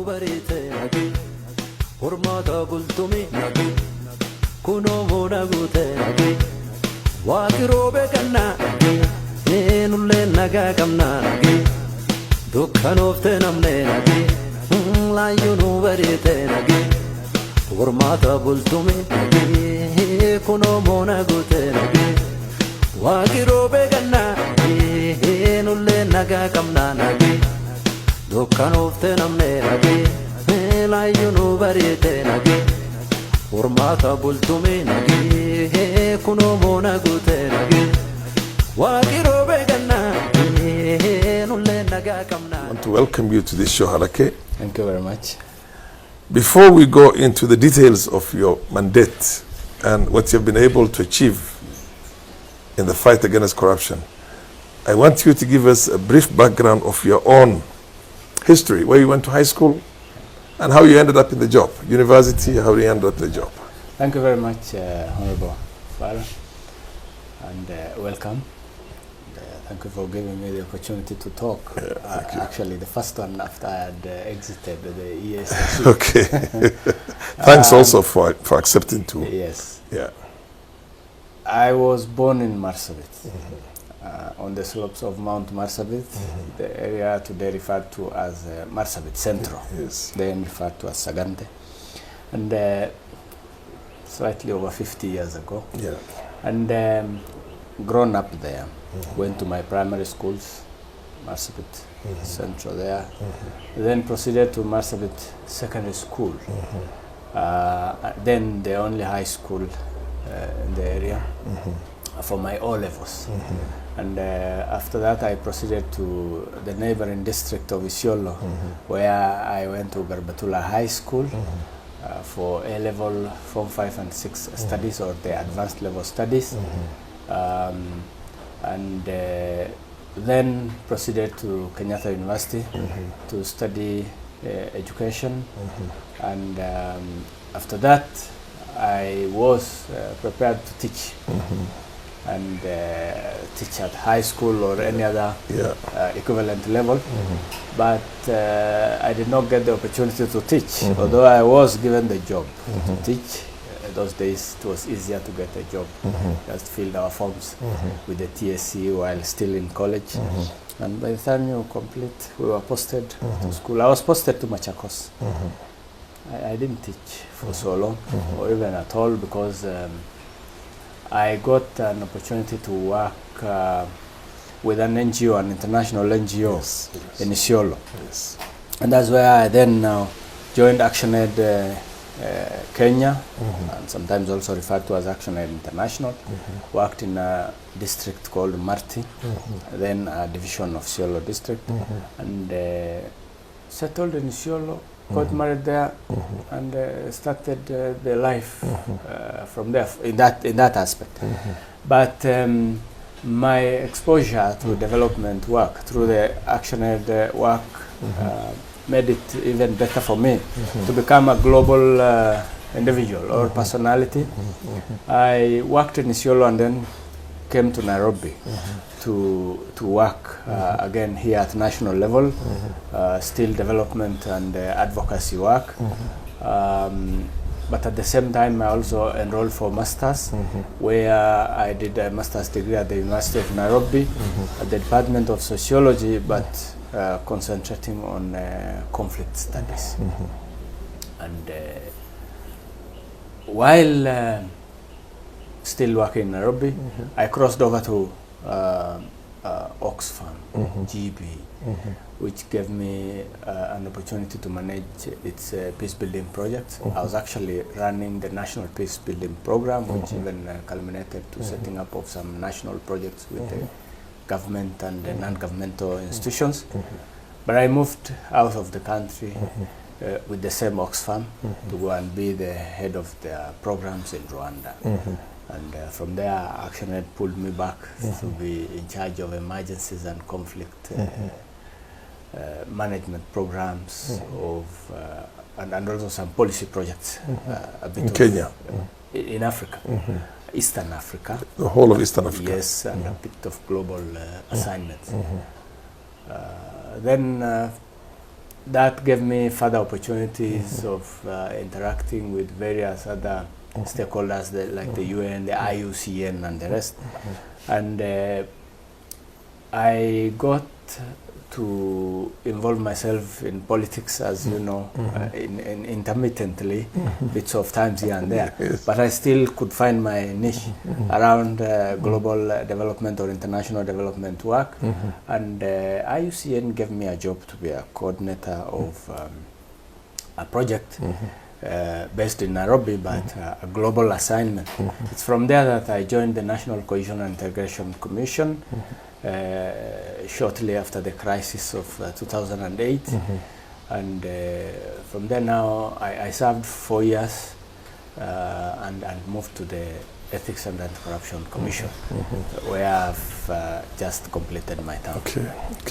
barite nagi hormata bultumi nagi kuno mona gute nagi wakirobe kanna nagi enulle naga kamna nagi dukhanofte namne nagi layunu barite nagi hormata bultumi nagi kuno mona gute nagi wakirobe kanna enulle naga kamna nagi dukhanofte namne nagi layunu barite nagi hormata bultumi nagi kuno mona gute nagi wakirobe kanna enulle naga kamna. I want to welcome you to this show, Harake. Thank you very much. Before we go into the details of your mandate and what you've been able to achieve in the fight against corruption, I want you to give us a brief background of your own history, where you went to high school and how you ended up in the job, university, how you ended up in the job. Thank you very much, Honorable Father, and welcome. Thank you for giving me the opportunity to talk. Actually, the first one after I had exited the Eacc. Okay. Thanks also for accepting to. Yes. Yeah. I was born in Marsabit, on the slopes of Mount Marsabit, the area today referred to as Marsabit Centro, then referred to as Sagante, and slightly over 50 years ago. Yeah. And grown up there. Went to my primary schools, Marsabit Central there. Then proceeded to Marsabit Secondary School. Then the only high school in the area for my O-levels. And after that I proceeded to the neighboring district of Isiolo, where I went to Garbatula High School for A-level Form 5 and 6 studies, or the advanced level studies. And then proceeded to Kenyatta University to study education. And after that, I was prepared to teach and teach at high school or any other equivalent level. But I did not get the opportunity to teach, although I was given the job to teach. Those days it was easier to get a job. Just filled our forms with the TSC while still in college. And by the time you complete, we were posted to school. I was posted to Machakos. I didn't teach for so long, or even at all, because I got an opportunity to work with an NGO, an international NGO in Isiolo. And that's where I then joined ActionAid Kenya, and sometimes also referred to as ActionAid International. Worked in a district called Marti, then a division of Isiolo district, and settled in Isiolo, got married there, and started the life from there in that aspect. But my exposure to development work through the ActionAid work made it even better for me to become a global individual or personality. I worked in Isiolo and then came to Nairobi to work again here at national level, still development and advocacy work. But at the same time, I also enrolled for masters, where I did a master's degree at the University of Nairobi at the Department of Sociology, but concentrating on conflict studies. And while still working in Nairobi, I crossed over to Oxfam, GB, which gave me an opportunity to manage its peace building projects. I was actually running the national peace building program, which even culminated to setting up of some national projects with the government and the non-governmental institutions. But I moved out of the country with the same Oxfam to go and be the head of their programs in Rwanda. And from there, ActionAid pulled me back to be in charge of emergencies and conflict management programs of and also some policy projects a bit in Kenya, in Africa, Eastern Africa, the whole of Eastern Africa. Yes, and a bit of global assignments. Then that gave me further opportunities of interacting with various other stakeholders like the UN, the IUCN, and the rest. And I got to involve myself in politics, as you know, in intermittently, bits of times here and there. Yes. But I still could find my niche around global development or international development work. And IUCN gave me a job to be a coordinator of a project based in Nairobi, but a global assignment. It's from there that I joined the National Cohesion and Integration Commission shortly after the crisis of 2008. And from there now, I served 4 years and moved to the Ethics and Anti-Corruption Commission, where I've just completed my term. Okay.